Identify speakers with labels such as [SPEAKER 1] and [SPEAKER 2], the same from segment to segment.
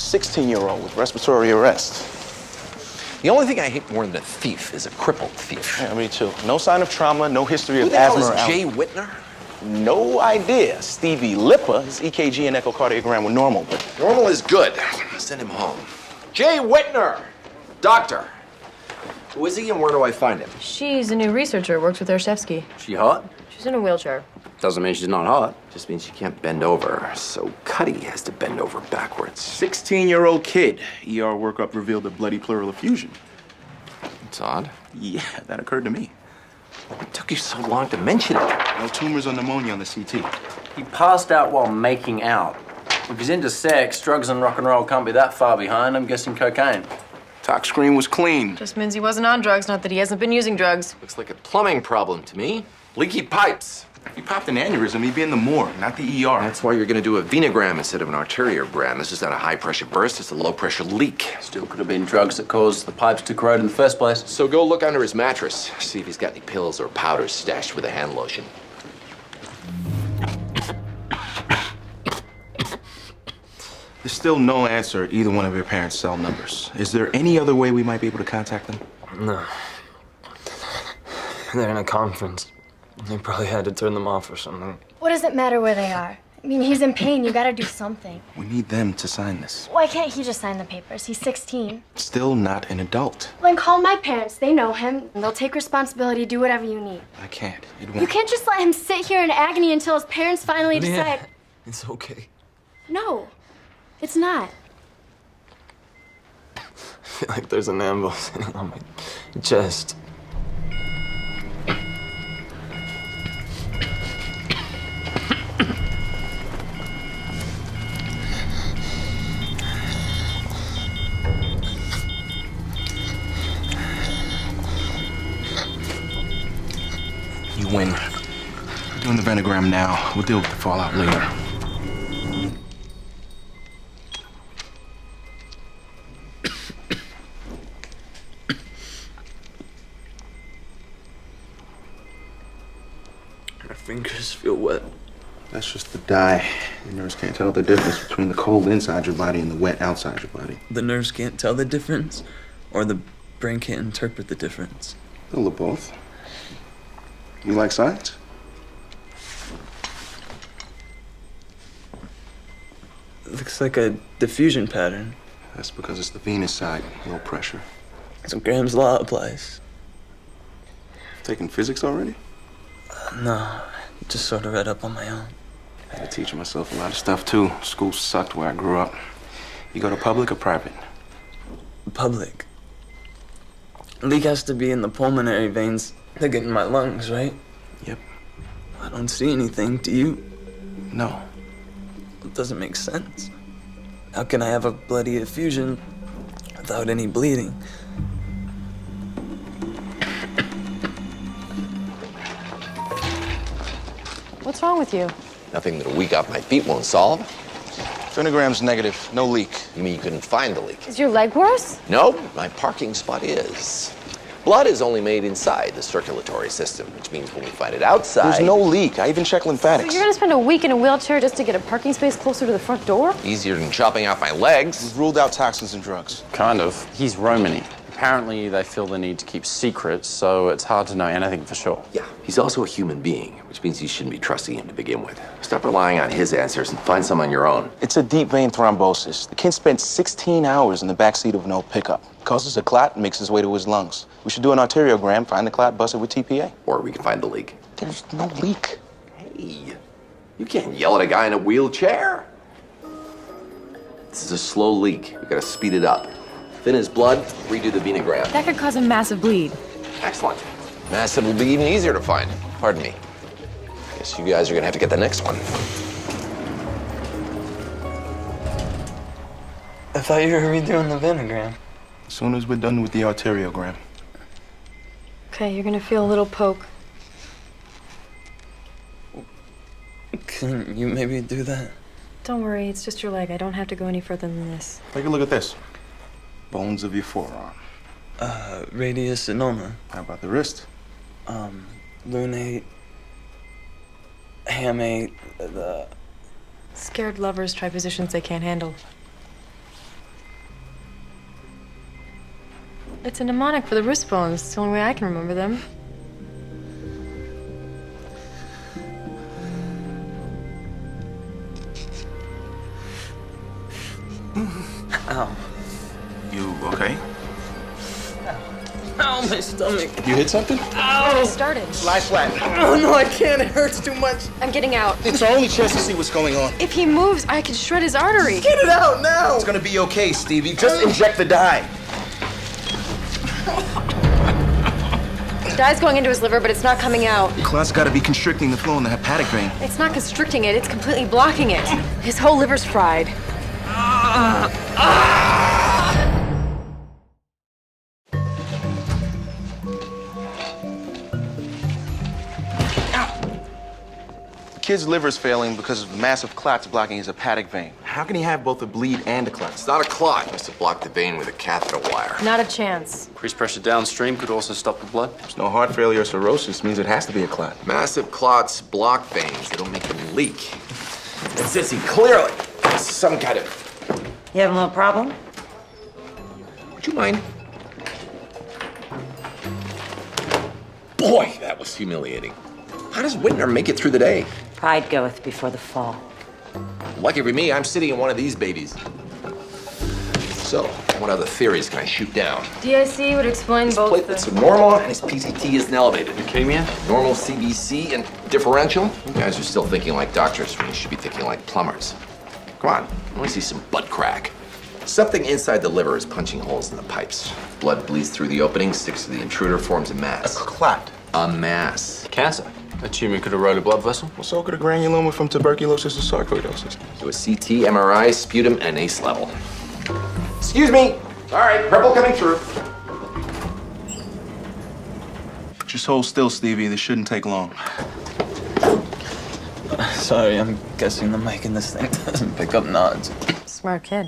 [SPEAKER 1] 16-year-old with respiratory arrest.
[SPEAKER 2] The only thing I hate more than a thief is a crippled thief.
[SPEAKER 1] Yeah, me too. No sign of trauma, no history
[SPEAKER 2] Who
[SPEAKER 1] of
[SPEAKER 2] the hell
[SPEAKER 1] asthma or
[SPEAKER 2] is Jay Whitner?
[SPEAKER 1] No idea. Stevie Lipa, his EKG and echocardiogram were normal, but...
[SPEAKER 2] Normal is good. Send him home. Jay Whitner! Doctor. Who is he and where do I find him?
[SPEAKER 3] She's a new researcher, works with Ershevsky.
[SPEAKER 2] She hot?
[SPEAKER 3] She's in a wheelchair.
[SPEAKER 2] Doesn't mean she's not hot. Just means she can't bend over. So Cuddy has to bend over backwards.
[SPEAKER 1] 16-year-old kid. ER workup revealed a bloody pleural effusion.
[SPEAKER 2] It's odd.
[SPEAKER 1] Yeah, that occurred to me.
[SPEAKER 2] What took you so long to mention it?
[SPEAKER 1] No tumors or pneumonia on the CT.
[SPEAKER 4] He passed out while making out. If he's into sex, drugs and rock and roll can't be that far behind. I'm guessing cocaine.
[SPEAKER 1] Tox screen was clean.
[SPEAKER 3] Just means he wasn't on drugs, not that he hasn't been using drugs.
[SPEAKER 2] Looks like a plumbing problem to me. Leaky pipes.
[SPEAKER 1] If he popped an aneurysm, he'd be in the morgue, not the ER.
[SPEAKER 2] That's why you're gonna do a venogram instead of an arteriogram. This is not a high-pressure burst, it's a low-pressure leak.
[SPEAKER 4] Still could have been drugs that caused the pipes to corrode in the first place.
[SPEAKER 2] So go look under his mattress. See if he's got any pills or powders stashed with a hand lotion.
[SPEAKER 1] There's still no answer at either one of your parents' cell numbers. Is there any other way we might be able to contact them?
[SPEAKER 5] No. They're in a conference. They probably had to turn them off or something.
[SPEAKER 6] What does it matter where they are? I mean, he's in pain. You gotta do something.
[SPEAKER 1] We need them to sign this.
[SPEAKER 6] Why can't he just sign the papers? He's 16.
[SPEAKER 1] Still not an adult.
[SPEAKER 6] Then call my parents. They know him. And they'll take responsibility, do whatever you need.
[SPEAKER 1] I can't. It won't.
[SPEAKER 6] You can't just let him sit here in agony until his parents finally decide.
[SPEAKER 5] It's okay.
[SPEAKER 6] No, it's not.
[SPEAKER 5] I feel like there's an anvil sitting on my chest.
[SPEAKER 1] You win. We're doing the venogram now. We'll deal with the fallout later.
[SPEAKER 5] My fingers feel wet.
[SPEAKER 1] That's just the dye. The nurse can't tell the difference between the cold inside your body and the wet outside your body.
[SPEAKER 5] The nerves can't tell the difference, or the brain can't interpret the difference.
[SPEAKER 1] A little of both. You like science?
[SPEAKER 5] It looks like a diffusion pattern.
[SPEAKER 1] That's because it's the venous side, low pressure.
[SPEAKER 5] So Graham's law applies.
[SPEAKER 1] Taking physics already?
[SPEAKER 5] No, just sort of read up on my own.
[SPEAKER 1] I had to teach myself a lot of stuff too. School sucked where I grew up. You go to public or private?
[SPEAKER 5] Public. Leak has to be in the pulmonary veins that get in my lungs, right?
[SPEAKER 1] Yep.
[SPEAKER 5] I don't see anything. Do you?
[SPEAKER 1] No.
[SPEAKER 5] It doesn't make sense. How can I have a bloody effusion without any bleeding?
[SPEAKER 3] What's wrong with you?
[SPEAKER 2] Nothing that a week off my feet won't solve.
[SPEAKER 1] Phenogram's negative. No leak.
[SPEAKER 2] You mean you couldn't find the leak?
[SPEAKER 3] Is your leg worse?
[SPEAKER 2] No, my parking spot is. Blood is only made inside the circulatory system, which means when we find it outside...
[SPEAKER 1] There's no leak. I even checked lymphatics.
[SPEAKER 3] So you're gonna spend a week in a wheelchair just to get a parking space closer to the front door?
[SPEAKER 2] Easier than chopping off my legs.
[SPEAKER 1] We've ruled out toxins and drugs.
[SPEAKER 7] Kind of. He's Romany. Apparently, they feel the need to keep secrets, so it's hard to know anything for sure.
[SPEAKER 2] Yeah, he's also a human being, which means you shouldn't be trusting him to begin with. Stop relying on his answers and find some on your own.
[SPEAKER 1] It's a deep vein thrombosis. The kid spent 16 hours in the backseat of an old pickup. Causes a clot and makes his way to his lungs. We should do an arteriogram, find the clot, bust it with TPA.
[SPEAKER 2] Or we can find the leak.
[SPEAKER 1] There's no leak.
[SPEAKER 2] Hey, you can't yell at a guy in a wheelchair. This is a slow leak. We gotta speed it up. Thin his blood, redo the venogram.
[SPEAKER 3] That could cause a massive bleed.
[SPEAKER 2] Excellent. Massive will be even easier to find. Pardon me. Guess you guys are gonna have to get the next one.
[SPEAKER 5] I thought you were redoing the venogram.
[SPEAKER 1] As soon as we're done with the arteriogram.
[SPEAKER 3] Okay, you're gonna feel a little poke.
[SPEAKER 5] Can you maybe do that?
[SPEAKER 3] Don't worry, it's just your leg. I don't have to go any further than this.
[SPEAKER 1] Take a look at this. Bones of your forearm.
[SPEAKER 5] Radius and ulna.
[SPEAKER 1] How about the wrist?
[SPEAKER 5] Lunate, hamate, the...
[SPEAKER 3] Scared lovers try positions they can't handle. It's a mnemonic for the wrist bones. It's the only way I can remember them.
[SPEAKER 5] Ow.
[SPEAKER 1] You okay?
[SPEAKER 5] Ow, my stomach.
[SPEAKER 1] You hit something?
[SPEAKER 3] I started.
[SPEAKER 1] Lie flat.
[SPEAKER 5] Oh, no, I can't. It hurts too much.
[SPEAKER 3] I'm getting out.
[SPEAKER 1] It's our only chance to see what's going on.
[SPEAKER 3] If he moves, I could shred his artery.
[SPEAKER 5] Get it out now.
[SPEAKER 1] It's gonna be okay, Stevie. Just inject the dye.
[SPEAKER 3] Dye's going into his liver, but it's not coming out.
[SPEAKER 1] The clot's gotta be constricting the flow in the hepatic vein.
[SPEAKER 3] It's not constricting it, it's completely blocking it. His whole liver's fried.
[SPEAKER 1] The kid's liver's failing because of massive clots blocking his hepatic vein. How can he have both a bleed and a clot?
[SPEAKER 2] It's not a clot. He has to block the vein with a catheter wire.
[SPEAKER 3] Not a chance.
[SPEAKER 7] Increased pressure downstream could also stop the blood.
[SPEAKER 1] There's no heart failure or cirrhosis. Means it has to be a clot.
[SPEAKER 2] Massive clots block veins. They don't make them leak. And Sissy, clearly, this is some kind of...
[SPEAKER 8] You have a little problem?
[SPEAKER 2] Would you mind? Boy, that was humiliating. How does Whitner make it through the day?
[SPEAKER 8] Pride goeth before the fall.
[SPEAKER 2] Lucky for me, I'm sitting in one of these babies. So, what other theories can I shoot down?
[SPEAKER 3] DIC would explain both
[SPEAKER 2] Platelets are normal, and his PCT isn't elevated.
[SPEAKER 7] Leukemia?
[SPEAKER 2] Normal CBC and differential? You guys are still thinking like doctors when you should be thinking like plumbers. Come on, I want to see some butt crack. Something inside the liver is punching holes in the pipes. Blood bleeds through the opening, sticks to the intruder, forms a mass.
[SPEAKER 1] A clot.
[SPEAKER 2] A mass.
[SPEAKER 7] Cancer. A tumor could erode a blood vessel.
[SPEAKER 1] Well, so could a granuloma from tuberculosis or sarcoidosis.
[SPEAKER 2] Do a CT, MRI, sputum, and ACE level. Excuse me. All right, purple coming through.
[SPEAKER 1] Just hold still, Stevie. This shouldn't take long.
[SPEAKER 5] Sorry, I'm guessing the mic in this thing doesn't pick up nods.
[SPEAKER 3] Smart kid.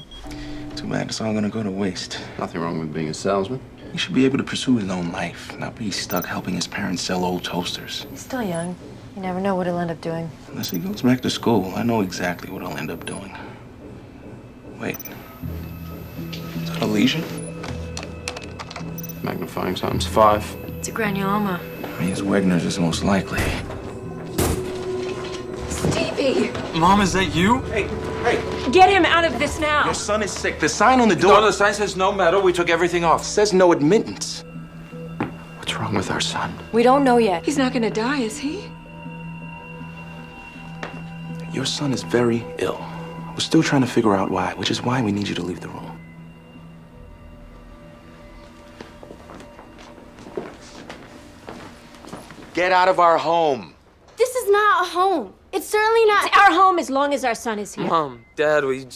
[SPEAKER 1] Too bad it's all gonna go to waste.
[SPEAKER 7] Nothing wrong with being a salesman.
[SPEAKER 1] He should be able to pursue his own life, not be stuck helping his parents sell old toasters.
[SPEAKER 3] He's still young. You never know what he'll end up doing.
[SPEAKER 1] Unless he goes back to school, I know exactly what I'll end up doing. Wait. Is that a lesion?
[SPEAKER 7] Magnifying times 5.
[SPEAKER 3] It's a granuloma.
[SPEAKER 1] Means Wegner's is most likely.
[SPEAKER 3] Stevie!
[SPEAKER 5] Mom, is that you?
[SPEAKER 1] Hey, hey!
[SPEAKER 3] Get him out of this now!
[SPEAKER 1] Your son is sick. The sign on the door...
[SPEAKER 9] No, the sign says no matter. We took everything off.
[SPEAKER 1] says no admittance.
[SPEAKER 7] What's wrong with our son?
[SPEAKER 3] We don't know yet.
[SPEAKER 10] He's not gonna die, is he?
[SPEAKER 1] Your son is very ill. We're still trying to figure out why, which is why we need you to leave the room.
[SPEAKER 9] Get out of our home.
[SPEAKER 6] This is not a home. It's certainly not.
[SPEAKER 10] It's our home as long as our son is here.
[SPEAKER 5] Mom, Dad, will you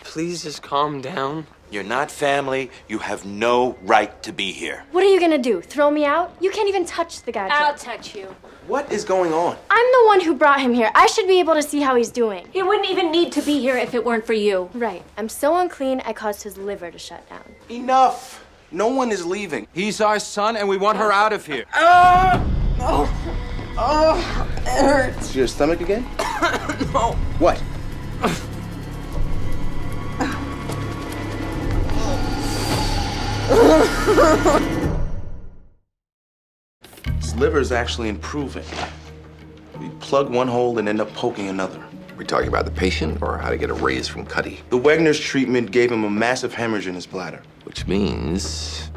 [SPEAKER 5] please just calm down?
[SPEAKER 9] You're not family. You have no right to be here.
[SPEAKER 6] What are you gonna do? Throw me out? You can't even touch the guy.
[SPEAKER 10] I'll touch you.
[SPEAKER 1] What is going on?
[SPEAKER 6] I'm the one who brought him here. I should be able to see how he's doing.
[SPEAKER 10] He wouldn't even need to be here if it weren't for you.
[SPEAKER 6] Right. I'm so unclean, I caused his liver to shut down.
[SPEAKER 1] Enough! No one is leaving.
[SPEAKER 9] He's our son, and we want her out of here.
[SPEAKER 5] It hurts.
[SPEAKER 1] Is your stomach again?
[SPEAKER 5] No.
[SPEAKER 1] What? His liver is actually improving. We plug one hole and end up poking another.
[SPEAKER 2] We talking about the patient or how to get a raise from Cuddy?
[SPEAKER 1] The Wegner's treatment gave him a massive hemorrhage in his bladder.
[SPEAKER 2] Which means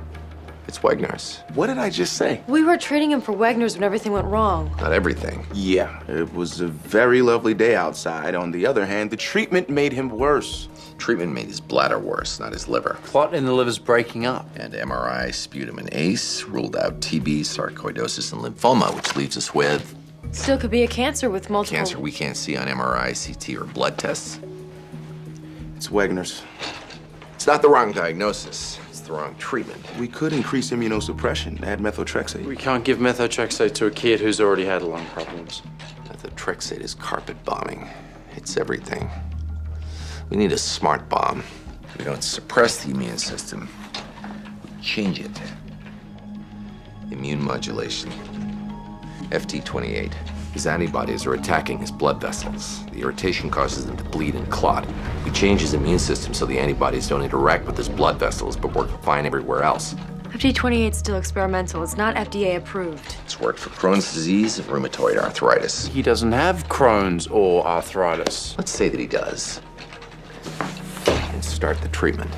[SPEAKER 2] it's Wegner's.
[SPEAKER 1] What did I just say?
[SPEAKER 3] We were trading him for Wegner's when everything went wrong.
[SPEAKER 2] Not everything.
[SPEAKER 1] Yeah, it was a very lovely day outside. On the other hand, the treatment made him worse.
[SPEAKER 2] Treatment made his bladder worse, not his liver.
[SPEAKER 7] Clot in the liver's breaking up.
[SPEAKER 2] And MRI, sputum, and ACE ruled out TB, sarcoidosis, and lymphoma, which leaves us with
[SPEAKER 3] Still could be a cancer with multiple...
[SPEAKER 2] cancer we can't see on MRI, CT, or blood tests.
[SPEAKER 1] It's Wegner's.
[SPEAKER 2] It's not the wrong diagnosis. It's the wrong treatment.
[SPEAKER 1] We could increase immunosuppression, add methotrexate.
[SPEAKER 7] We can't give methotrexate to a kid who's already had lung problems.
[SPEAKER 2] Methotrexate is carpet bombing. It's everything. We need a smart bomb. We don't suppress the immune system. We change it. Immune modulation. FT28. His antibodies are attacking his blood vessels. The irritation causes them to bleed and clot. We change his immune system so the antibodies don't interact with his blood vessels but work fine everywhere else.
[SPEAKER 3] FD28 is still experimental. It's not FDA approved.
[SPEAKER 2] It's worked for Crohn's disease and rheumatoid arthritis.
[SPEAKER 7] He doesn't have Crohn's or arthritis.
[SPEAKER 2] Let's say that he does. And start the treatment.